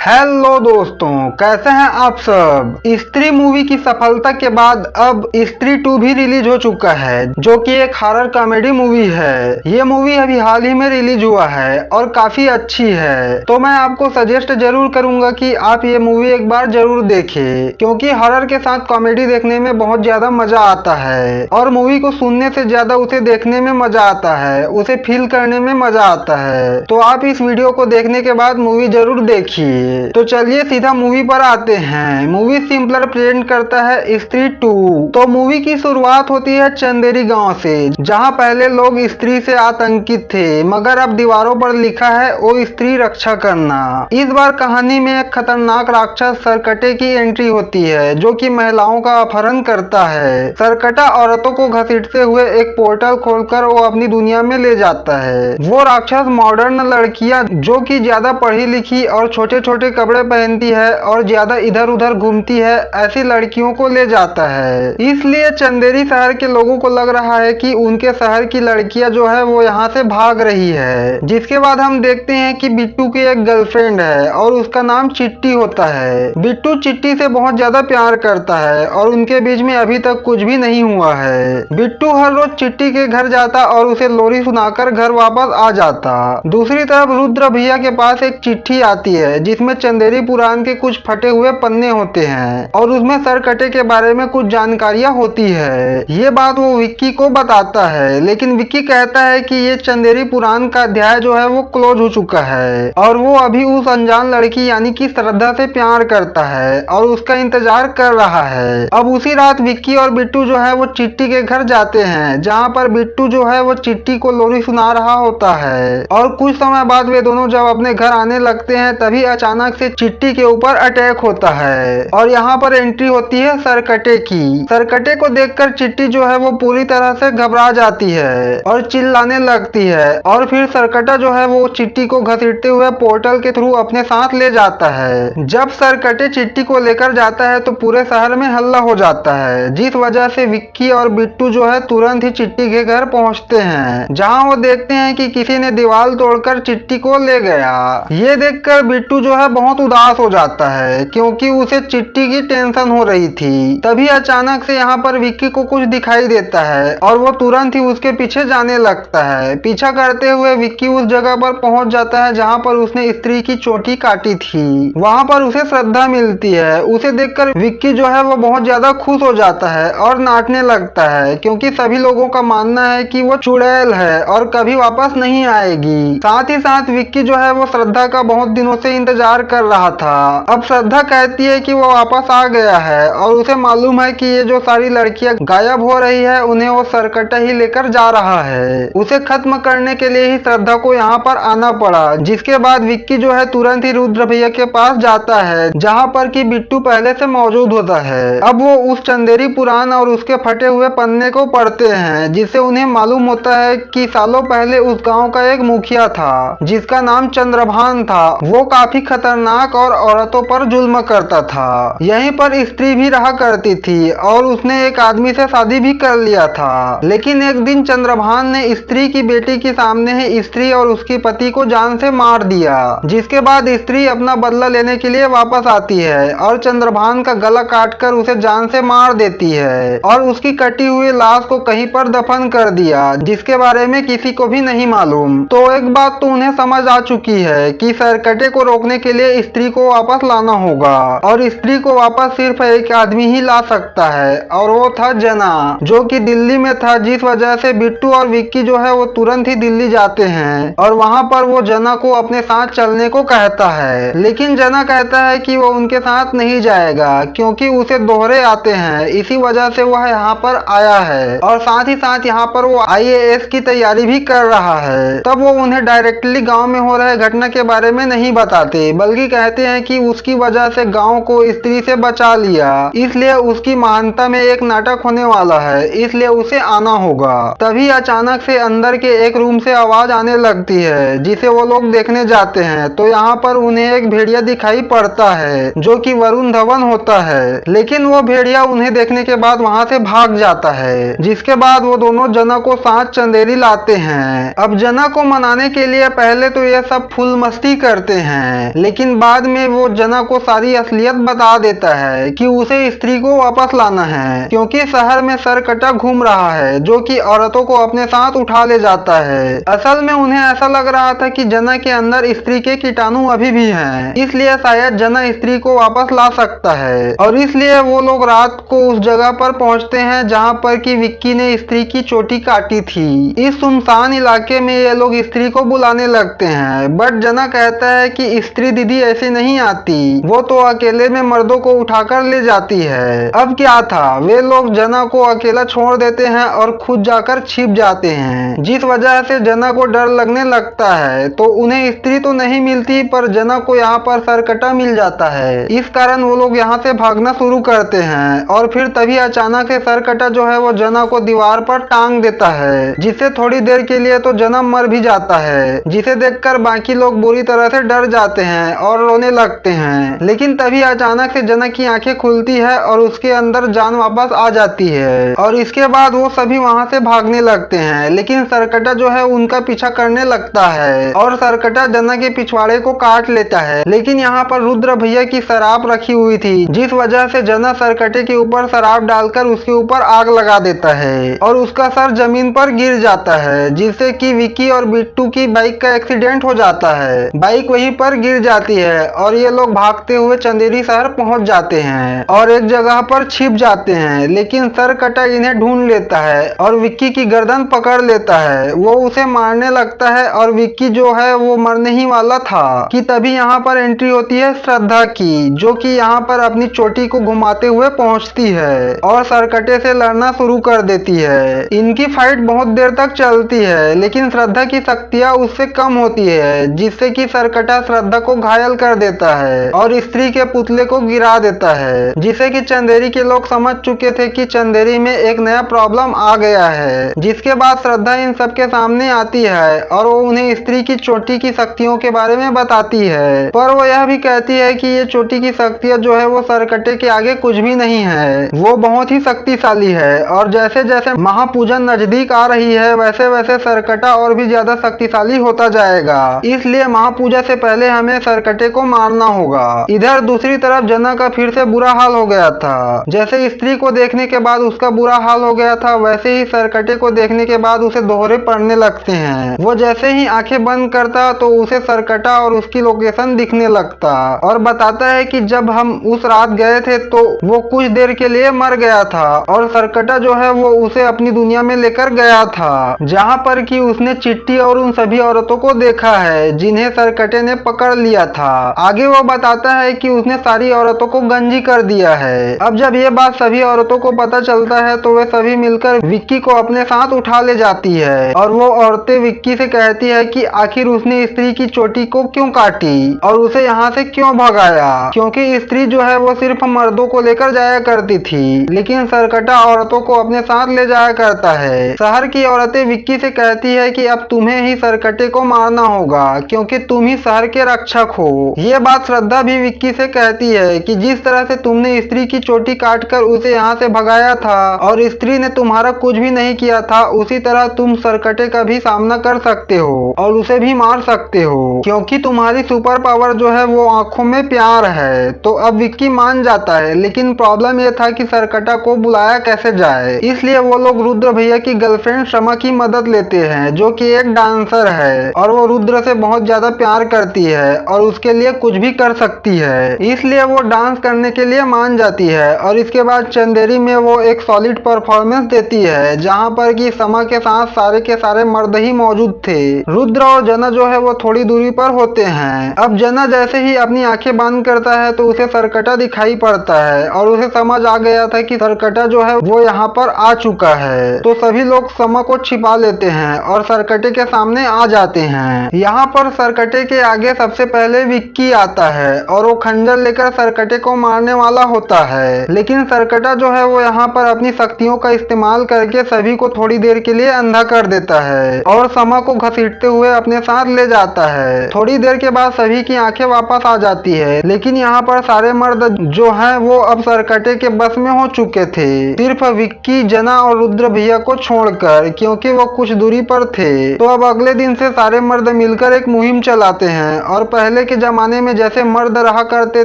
Hello दोस्तों, कैसे हैं आप सब। स्त्री मूवी की सफलता के बाद अब स्त्री 2 भी रिलीज हो चुका है, जो कि एक हॉरर कॉमेडी मूवी है। ये मूवी अभी हाल ही में रिलीज हुआ है और काफी अच्छी है, तो मैं आपको सजेस्ट जरूर करूंगा कि आप ये मूवी एक बार जरूर देखें, क्योंकि हॉरर के साथ कॉमेडी देखने में बहुत ज्यादा मजा आता है और मूवी को सुनने से ज्यादा उसे देखने में मजा आता है, उसे फील करने में मजा आता है। तो आप इस वीडियो को देखने के बाद मूवी जरूर देखिए। तो चलिए सीधा मूवी पर आते हैं। मूवी सिंपलर प्रेजेंट करता है स्त्री 2। तो मूवी की शुरुआत होती है चंदेरी गांव से, जहां पहले लोग स्त्री से आतंकित थे, मगर अब दीवारों पर लिखा है ओ स्त्री रक्षा करना। इस बार कहानी में एक खतरनाक राक्षस सरकटे की एंट्री होती है, जो कि महिलाओं का अपहरण करता है। सरकटा औरतों को घसीटते हुए एक पोर्टल खोलकर वो अपनी दुनिया में ले जाता है। वो राक्षस मॉडर्न लड़कियां, जो कि ज्यादा पढ़ी लिखी और छोटे छोटे कपड़े पहनती है और ज्यादा इधर उधर घूमती है, ऐसी लड़कियों को ले जाता है। इसलिए चंदेरी शहर के लोगों को लग रहा है कि उनके शहर की लड़कियां जो है वो यहाँ से भाग रही है। जिसके बाद हम देखते हैं कि बिट्टू की एक गर्लफ्रेंड है और उसका नाम चिट्टी होता है। बिट्टू चिट्टी से बहुत ज्यादा प्यार करता है और उनके बीच में अभी तक कुछ भी नहीं हुआ है। बिट्टू हर रोज चिट्टी के घर जाता और उसे लोरी सुनाकर घर वापस आ जाता। दूसरी तरफ रुद्र भैया के पास एक चिट्ठी आती है, जिसमें चंदेरी पुराण के कुछ फटे हुए पन्ने होते हैं और उसमें सरकटे के बारे में कुछ जानकारियां होती है। ये बात वो विक्की को बताता है, लेकिन विक्की कहता है कि ये चंदेरी पुराण का अध्याय जो है वो क्लोज हो चुका है और वो अभी उस अनजान लड़की यानी कि श्रद्धा से प्यार करता है और उसका इंतजार कर रहा है। अब उसी रात विक्की और बिट्टू जो है वो चिट्टी के घर जाते हैं, जहाँ पर बिट्टू जो है वो चिट्टी को लोरी सुना रहा होता है। और कुछ समय बाद वे दोनों जब अपने घर आने लगते हैं, तभी अचानक से चिट्टी के ऊपर अटैक होता है और यहाँ पर एंट्री होती है सरकटे की। सरकटे को देखकर चिट्टी जो है वो पूरी तरह से घबरा जाती है और चिल्लाने लगती है और फिर सरकटा जो है वो चिट्टी को घसीटते हुए पोर्टल के थ्रू अपने साथ ले जाता है। जब सरकटे चिट्टी को लेकर जाता है तो पूरे शहर में हल्ला हो जाता है, जिस वजह से विक्की और बिट्टू जो है तुरंत ही चिट्टी के घर पहुंचते हैं, जहां वो देखते हैं कि किसी ने दीवार तोड़कर चिट्टी को ले गया। ये देखकर बिट्टू जो है बहुत उदास हो जाता है, क्योंकि उसे चिट्टी की टेंशन हो रही थी। तभी अचानक से यहाँ पर विक्की को कुछ दिखाई देता है और वो तुरंत ही उसके पीछे जाने लगता है। पीछा करते हुए विक्की उस जगह पर पहुंच जाता है जहाँ पर उसने स्त्री की चोटी काटी थी। वहाँ पर उसे श्रद्धा मिलती है। उसे देखकर विक्की जो है वो बहुत ज्यादा खुश हो जाता है और नाचने लगता है, क्योंकि सभी लोगों का मानना है कि वो चुड़ैल है और कभी वापस नहीं आएगी। साथ ही साथ विक्की जो है वो श्रद्धा का बहुत दिनों से इंतजार कर रहा था। अब श्रद्धा कहती है कि वो वापस आ गया है और उसे मालूम है कि ये जो सारी लड़कियां गायब हो रही है, उन्हें वो सरकटा ही लेकर जा रहा है। उसे खत्म करने के लिए ही श्रद्धा को यहाँ पर आना पड़ा। जिसके बाद विक्की जो है तुरंत ही रुद्र भैया के पास जाता है, जहाँ पर कि बिट्टू पहले से मौजूद होता है। अब वो उस चंदेरी पुराण और उसके फटे हुए पन्ने को पढ़ते हैं, जिससे उन्हें मालूम होता है कि सालों पहले उस गांव का एक मुखिया था, जिसका नाम चंद्रभान था। वो काफी खतरनाक और औरतों पर जुल्म करता था। यहीं पर स्त्री भी रहा करती थी और उसने एक आदमी से शादी भी कर लिया था। लेकिन एक दिन चंद्रभान ने स्त्री की बेटी के सामने ही स्त्री और उसके पति को जान से मार दिया। जिसके बाद स्त्री अपना बदला लेने के लिए वापस आती है और चंद्रभान का गला काटकर उसे जान से मार देती है और उसकी कटी हुई लाश को कहीं पर दफन कर दिया, जिसके बारे में किसी को भी नहीं मालूम। तो एक बात तो उन्हें समझ आ चुकी है कि सरकटे को रोकने के लिए स्त्री को वापस लाना होगा और स्त्री को वापस सिर्फ एक आदमी ही ला सकता है, और वो था जना, जो कि दिल्ली में था। जिस वजह से बिट्टू और विक्की जो है वो तुरंत ही दिल्ली जाते हैं और वहां पर वो जना को अपने साथ चलने को कहता है। लेकिन जना कहता है कि वो उनके साथ नहीं जाएगा, क्योंकि उसे दोहरे आते हैं, इसी वजह से वह यहाँ पर आया है और साथ ही साथ यहाँ पर वो IAS की तैयारी भी कर रहा है। तब वो उन्हें डायरेक्टली गाँव में हो रहे घटना के बारे में नहीं बताते, बल्कि कहते हैं कि उसकी वजह से गांव को स्त्री से बचा लिया, इसलिए उसकी महानता में एक नाटक होने वाला है, इसलिए उसे आना होगा। तभी अचानक से अंदर के एक रूम से आवाज आने लगती है, जिसे वो लोग देखने जाते हैं। तो यहाँ पर उन्हें एक भेड़िया दिखाई पड़ता है, जो कि वरुण धवन होता है। लेकिन वो भेड़िया उन्हें देखने के बाद वहाँ से भाग जाता है। जिसके बाद वो दोनों जना को साथ चंदेरी लाते हैं। अब जना को मनाने के लिए पहले तो ये सब फुल मस्ती करते हैं, लेकिन बाद में वो जना को सारी असलियत बता देता है कि उसे स्त्री को वापस लाना है, क्योंकि शहर में सरकटा घूम रहा है जो कि औरतों को अपने साथ उठा ले जाता है। असल में उन्हें ऐसा लग रहा था कि जना के अंदर स्त्री के कीटाणु अभी भी हैं, इसलिए शायद जना स्त्री को वापस ला सकता है। और इसलिए वो लोग रात को उस जगह पर पहुंचते हैं जहां पर कि विक्की ने स्त्री की चोटी काटी थी। इस सुनसान इलाके में ये लोग स्त्री को बुलाने लगते हैं, बट जना कहता है कि स्त्री दीदी ऐसे नहीं आती, वो तो अकेले में मर्दों को उठाकर ले जाती है। अब क्या था, वे लोग जना को अकेला छोड़ देते हैं और खुद जाकर छिप जाते हैं, जिस वजह से जना को डर लगने लगता है। तो उन्हें स्त्री तो नहीं मिलती, पर जना को यहाँ पर सरकटा मिल जाता है। इस कारण वो लोग यहाँ से भागना शुरू करते हैं और फिर तभी अचानक से सरकटा जो है वो जना को दीवार पर टांग देता है, जिससे थोड़ी देर के लिए तो जना मर भी जाता है, जिसे देखकर बाकी लोग बुरी तरह से डर जाते हैं और रोने लगते हैं। लेकिन तभी अचानक से जना की आंखें खुलती है और उसके अंदर जान वापस आ जाती है और इसके बाद वो सभी वहां से भागने लगते हैं। लेकिन सरकटा जो है उनका पीछा करने लगता है और सरकटा जना के पिछवाड़े को काट लेता है। लेकिन यहाँ पर रुद्र भैया की शराब रखी हुई थी, जिस वजह से जना सरकटे के ऊपर शराब डालकर उसके ऊपर आग लगा देता है और उसका सर जमीन पर गिर जाता है, जिससे कि विक्की और बिट्टू की बाइक का एक्सीडेंट हो जाता है। बाइक वहीं पर गिर जाती है और ये लोग भागते हुए चंदेरी शहर पहुंच जाते हैं और एक जगह पर छिप जाते हैं। लेकिन सरकटा इन्हें ढूंढ लेता है और विक्की की गर्दन पकड़ लेता है। वो उसे मारने लगता है और विक्की जो है वो मरने ही वाला था कि तभी यहाँ पर एंट्री होती है श्रद्धा की, जो कि यहाँ पर अपनी चोटी को घुमाते हुए पहुंचती है और सरकटे से लड़ना शुरू कर देती है। इनकी फाइट बहुत देर तक चलती है, लेकिन श्रद्धा की शक्तियाँ उससे कम होती है, जिससे कि सरकटा श्रद्धा को घायल कर देता है और स्त्री के पुतले को गिरा देता है, जिसे कि चंदेरी के लोग समझ चुके थे कि चंदेरी में एक नया प्रॉब्लम आ गया है। जिसके बाद श्रद्धा इन सबके सामने आती है और वो उन्हें स्त्री की चोटी की शक्तियों के बारे में बताती है, पर वो यह भी कहती है कि ये चोटी की शक्तियाँ जो है वो सरकटे के आगे कुछ भी नहीं है, वो बहुत ही शक्तिशाली है। और जैसे जैसे महापूजन नजदीक आ रही है वैसे वैसे सरकटा और भी ज्यादा शक्तिशाली होता जाएगा, इसलिए महापूजा से पहले हमें सरकटे को मारना होगा। इधर दूसरी तरफ जना का फिर से बुरा हाल हो गया था। जैसे स्त्री को देखने के बाद उसका बुरा हाल हो गया था, वैसे ही सरकटे को देखने के बाद उसे दोहरे पड़ने लगते हैं। वो जैसे ही आंखें बंद करता तो उसे सरकटा और उसकी लोकेशन दिखने लगता और बताता है कि जब हम उस रात गए थे तो वो कुछ देर के लिए मर गया था और सरकटा जो है वो उसे अपनी दुनिया में लेकर गया था, जहाँ पर कि उसने चिट्टी और उन सभी औरतों को देखा है जिन्हें सरकटे ने पकड़ लिया था। आगे वो बताता है कि उसने सारी औरतों को गंजी कर दिया है। अब जब ये बात सभी औरतों को पता चलता है तो वे सभी मिलकर विक्की को अपने साथ उठा ले जाती है और वो औरतें विक्की से कहती है कि आखिर उसने स्त्री की चोटी को क्यों काटी और उसे यहाँ से क्यों भगाया, क्योंकि स्त्री जो है वो सिर्फ मर्दों को लेकर जाया करती थी, लेकिन सरकटा औरतों को अपने साथ ले जाया करता है। शहर की औरतें विक्की से कहती है कि अब तुम्हें ही सरकटे को मारना होगा, क्योंकि तुम ही शहर के रक्षक हो। ये बात श्रद्धा भी विक्की से कहती है कि जिस तरह से तुमने स्त्री की चोटी काटकर उसे यहाँ से भगाया था और स्त्री ने तुम्हारा कुछ भी नहीं किया था, उसी तरह तुम सरकटे का भी सामना कर सकते हो और उसे भी मार सकते हो, क्योंकि तुम्हारी सुपर पावर जो है वो आंखों में प्यार है। तो अब विक्की मान जाता है, लेकिन प्रॉब्लम ये था कि सरकटा को बुलाया कैसे जाए, इसलिए वो लोग रुद्र भैया की गर्लफ्रेंड शमा की मदद लेते हैं, जो कि एक डांसर है और वो रुद्र से बहुत ज्यादा प्यार करती है और उसके लिए कुछ भी कर सकती है, इसलिए वो डांस करने के लिए मान जाती है। और इसके बाद चंदेरी में वो एक सॉलिड परफॉर्मेंस देती है, जहाँ पर कि शमा के साथ सारे के सारे मर्द ही मौजूद थे। रुद्र और जना जो है वो थोड़ी दूरी पर होते हैं। अब जना जैसे ही अपनी आंखें बंद करता है तो उसे सरकटा दिखाई पड़ता है और उसे समझ आ गया था कि सरकटा जो है वो यहाँ पर आ चुका है। तो सभी लोग शमा को छिपा लेते हैं और सरकटे के सामने आ जाते हैं। यहाँ पर सरकटे के आगे सबसे पहले विक्की आता है और वो खंजर लेकर सरकटे को मारने वाला होता है, लेकिन सरकटा जो है वो यहाँ पर अपनी शक्तियों का इस्तेमाल करके सभी को थोड़ी देर के लिए अंधा कर देता है और शमा को घसीटते हुए अपने साथ ले जाता है। थोड़ी देर के बाद सभी की आंखें वापस आ जाती है, लेकिन यहाँ पर सारे मर्द जो हैं वो अब सरकटे के बस में हो चुके थे, सिर्फ विक्की, जना और रुद्र भैया को छोड़कर, क्योंकि वो कुछ दूरी पर थे। तो अब अगले दिन से सारे मर्द मिलकर एक मुहिम चलाते हैं और पहले पहले के जमाने में जैसे मर्द रहा करते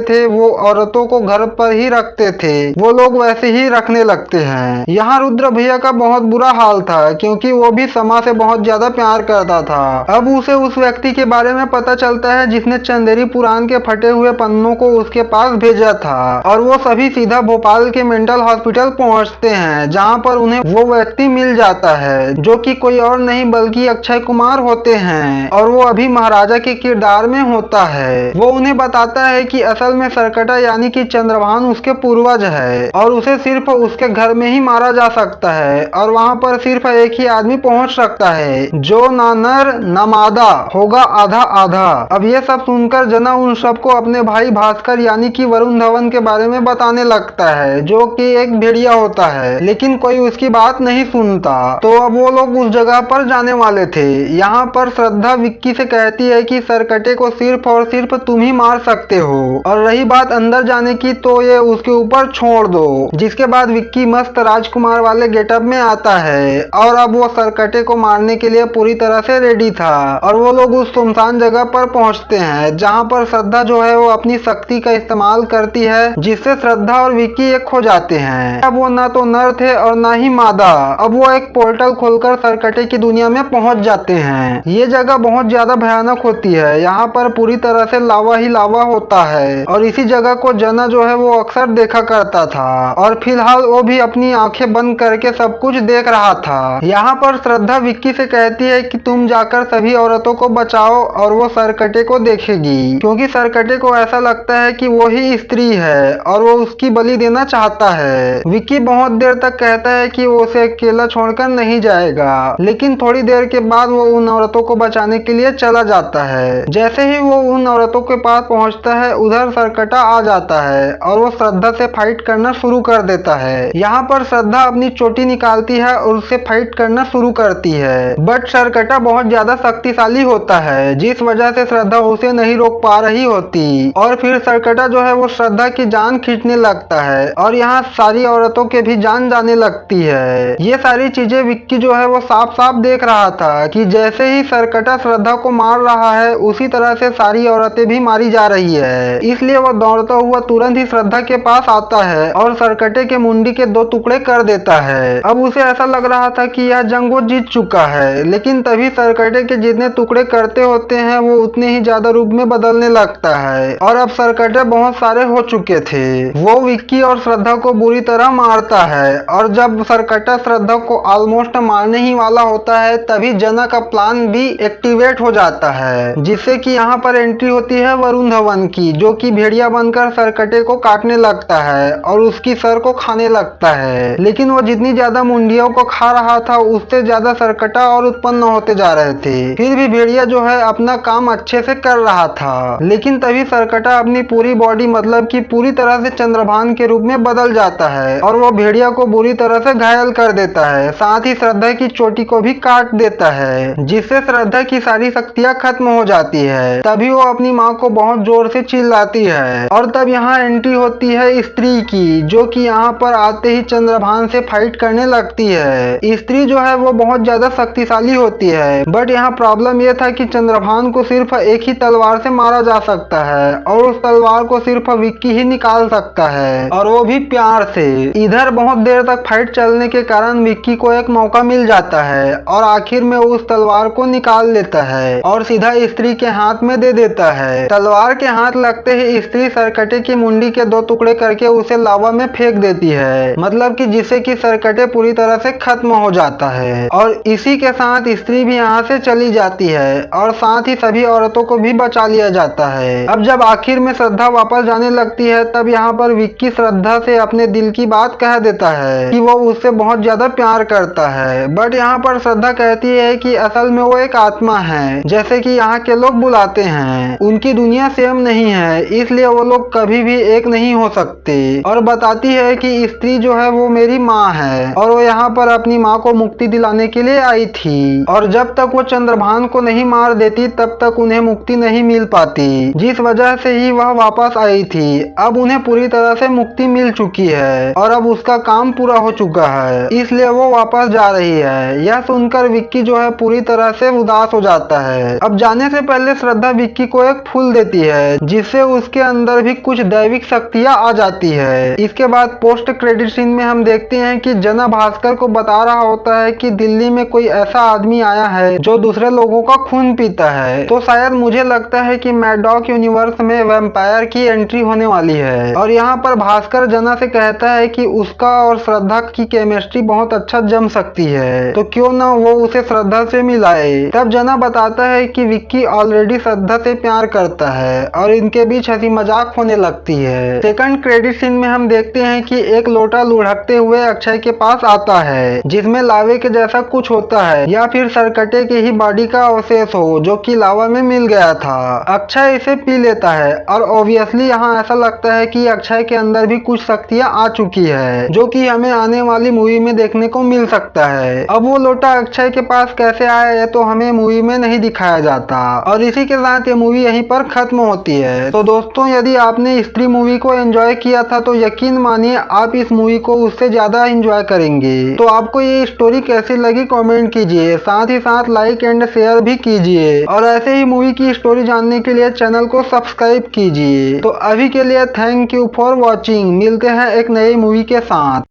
थे वो औरतों को घर पर ही रखते थे, वो लोग वैसे ही रखने लगते हैं। यहाँ रुद्र भैया का बहुत बुरा हाल था क्योंकि वो भी समा से बहुत ज्यादा प्यार करता था। अब उसे उस व्यक्ति के बारे में पता चलता है जिसने चंदेरी पुराण के फटे हुए पन्नों को उसके पास भेजा था और वो सभी सीधा भोपाल के मेंटल हॉस्पिटल पहुंचते हैं जहां पर उन्हें वो व्यक्ति मिल जाता है जो कि कोई और नहीं बल्कि अक्षय कुमार होते हैं और वो अभी महाराजा के किरदार में होता है। वो उन्हें बताता है कि असल में सरकटा यानी कि चंद्रभान उसके पूर्वज है और उसे सिर्फ उसके घर में ही मारा जा सकता है और वहां पर सिर्फ एक ही आदमी पहुंच सकता है जो ना नर ना मादा होगा, आधा आधा। अब ये सब सुनकर जना उन सबको अपने भाई भास्कर यानी कि वरुण धवन के बारे में बताने लगता है जो कि एक भेड़िया होता है, लेकिन कोई उसकी बात नहीं सुनता। तो अब वो लोग उस जगह पर जाने वाले थे। यहाँ पर श्रद्धा विक्की से कहती है कि सरकटे को सिर्फ और सिर्फ तुम ही मार सकते हो और रही बात अंदर जाने की तो ये उसके ऊपर छोड़ दो। जिसके बाद विक्की मस्त राजकुमार वाले गेटअप में आता है और अब वो सरकटे को मारने के लिए पूरी तरह से रेडी था और वो लोग उस सुनसान जगह पर पहुंचते हैं जहां पर श्रद्धा जो है वो अपनी शक्ति का इस्तेमाल करती है जिससे श्रद्धा और विक्की एक हो जाते हैं। अब वो ना तो नर थे और ना ही मादा। अब वो एक पोर्टल खोलकर सरकटे की दुनिया में पहुंच जाते हैं। ये जगह बहुत ज्यादा भयानक होती है। यहाँ पर पूरी तरह से लावा ही लावा होता है और इसी जगह को जना जो है वो अक्सर देखा करता था और फिलहाल वो भी अपनी आंखें बंद करके सब कुछ देख रहा था। यहाँ पर श्रद्धा विक्की से कहती है कि तुम जाकर सभी औरतों को बचाओ और वो सरकटे को देखेगी क्योंकि सरकटे को ऐसा लगता है कि वो ही स्त्री है और वो उसकी बलि देना चाहता है। विक्की बहुत देर तक कहता है कि वो उसे अकेला छोड़कर नहीं जाएगा, लेकिन थोड़ी देर के बाद वो उन औरतों को बचाने के लिए चला जाता है। जैसे ही वो उन औरतों के पास पहुंचता है उधर सरकटा आ जाता है और वो श्रद्धा से फाइट करना शुरू कर देता है। यहाँ पर श्रद्धा अपनी चोटी निकालती है और उससे फाइट करना शुरू करती है, बट सरकटा बहुत ज्यादा शक्तिशाली होता है जिस वजह से श्रद्धा उसे नहीं रोक पा रही होती और फिर सरकटा जो है वो श्रद्धा की जान खींचने लगता है और यहाँ सारी औरतों के भी जान जाने लगती है। ये सारी चीजें विक्की जो है वो साफ साफ देख रहा था कि जैसे ही सरकटा श्रद्धा को मार रहा है उसी तरह से सारी औरतें भी मारी जा रही है। इसलिए वो दौड़ता हुआ तुरंत ही श्रद्धा के पास आता है और सरकटे के मुंडी के 2 टुकड़े कर देता है। अब उसे ऐसा लग रहा था कि यह जंग वो जीत चुका है, लेकिन तभी सरकटे के जितने टुकड़े करते होते हैं वो उतने ही ज्यादा रूप में बदलने लगता है और अब सरकटे बहुत सारे हो चुके थे। वो विक्की और श्रद्धा को बुरी तरह मारता है और जब सरकटा श्रद्धा को ऑलमोस्ट मारने ही वाला होता है तभी जना का प्लान भी एक्टिवेट हो जाता है, जिससे कि यहाँ पर एंट्री होती है वरुण धवन की जो कि भेड़िया बनकर सरकटे को काटने लगता है और उसकी सर को खाने लगता है। लेकिन वो जितनी ज्यादा मुंडियों को खा रहा था उससे ज्यादा सरकटा और उत्पन्न होते जा रहे थे। फिर भी भेड़िया जो है अपना काम अच्छे से कर रहा था, लेकिन तभी सरकटा अपनी पूरी बॉडी मतलब कि पूरी तरह से चंद्रभान के रूप में बदल जाता है और वो भेड़िया को बुरी तरह से घायल कर देता है, साथ ही श्रद्धा की चोटी को भी काट देता है जिससे श्रद्धा की सारी शक्तियां खत्म हो जाती है। तभी वो अपनी माँ को बहुत जोर से चिल्लाती है और तब यहाँ एंट्री होती है स्त्री की जो कि यहाँ पर आते ही चंद्रभान से फाइट करने लगती है। स्त्री जो है वो बहुत ज्यादा शक्तिशाली होती है, बट यहाँ प्रॉब्लम ये था कि चंद्रभान को सिर्फ एक ही तलवार से मारा जा सकता है और उस तलवार को सिर्फ विक्की ही निकाल सकता है और वो भी प्यार से। इधर बहुत देर तक फाइट चलने के कारण विक्की को एक मौका मिल जाता है और आखिर में वो उस तलवार को निकाल लेता है और सीधा स्त्री के हाथ में दे देता है। तलवार के हाथ लगते ही स्त्री सरकटे की मुंडी के 2 टुकड़े करके उसे लावा में फेंक देती है, मतलब कि जिससे कि सरकटे पूरी तरह से खत्म हो जाता है और इसी के साथ स्त्री भी यहाँ से चली जाती है और साथ ही सभी औरतों को भी बचा लिया जाता है। अब जब आखिर में श्रद्धा वापस जाने लगती है तब यहाँ पर विक्की श्रद्धा से अपने दिल की बात कह देता है कि वो उससे बहुत ज्यादा प्यार करता है, बट यहाँ पर श्रद्धा कहती है कि असल में वो एक आत्मा है जैसे कि यहाँ के लोग बुलाते हैं। उनकी दुनिया सेम नहीं है इसलिए वो लोग कभी भी एक नहीं हो सकते और बताती है कि स्त्री जो है वो मेरी माँ है और वो यहाँ पर अपनी माँ को मुक्ति दिलाने के लिए आई थी और जब तक वो चंद्रभान को नहीं मार देती तब तक उन्हें मुक्ति नहीं मिल पाती, जिस वजह से ही वह वापस आई थी। अब उन्हें पूरी तरह से मुक्ति मिल चुकी है और अब उसका काम पूरा हो चुका है इसलिए वो वापस जा रही है। यह सुनकर विक्की जो है पूरी तरह से उदास हो जाता है। अब जाने से पहले श्रद्धा विक्की विक्की को एक फूल देती है, जिससे उसके अंदर भी कुछ दैविक शक्तियां आ जाती है। इसके बाद पोस्ट क्रेडिट सीन में हम देखते हैं कि जना भास्कर को बता रहा होता है कि दिल्ली में कोई ऐसा आदमी आया है जो दूसरे लोगों का खून पीता है। तो शायद मुझे लगता है कि मैडॉक यूनिवर्स में वैम्पायर की एंट्री होने वाली है। और यहाँ पर भास्कर जना से कहता है कि उसका और श्रद्धा की केमिस्ट्री बहुत अच्छा जम सकती है, तो क्यों ना वो उसे श्रद्धा से मिलाए। तब जना बताता है कि विक्की ऑलरेडी श्रद्धा से प्यार करता है और इनके बीच हंसी मजाक होने लगती है। सेकंड क्रेडिट सीन में हम देखते हैं कि एक लोटा लुढ़कते हुए अक्षय के पास आता है, जिसमें लावे के जैसा कुछ होता है या फिर सरकटे के ही बॉडी का अवशेष हो जो कि लावा में मिल गया था। अक्षय इसे पी लेता है और ऑब्वियसली यहाँ ऐसा लगता है कि अक्षय के अंदर भी कुछ शक्तियां आ चुकी है, जो कि हमें आने वाली मूवी में देखने को मिल सकता है। अब वो लोटा अक्षय के पास कैसे आया है तो हमें मूवी में नहीं दिखाया जाता। और इसी के साथ ये मूवी यहीं पर खत्म होती है। तो दोस्तों, यदि आपने स्त्री मूवी को एंजॉय किया था तो यकीन मानिए आप इस मूवी को उससे ज्यादा एंजॉय करेंगे। तो आपको ये स्टोरी कैसी लगी कमेंट कीजिए, साथ ही साथ लाइक एंड शेयर भी कीजिए और ऐसे ही मूवी की स्टोरी जानने के लिए चैनल को सब्सक्राइब कीजिए। तो अभी के लिए थैंक यू फॉर वॉचिंग। मिलते हैं एक नई मूवी के साथ।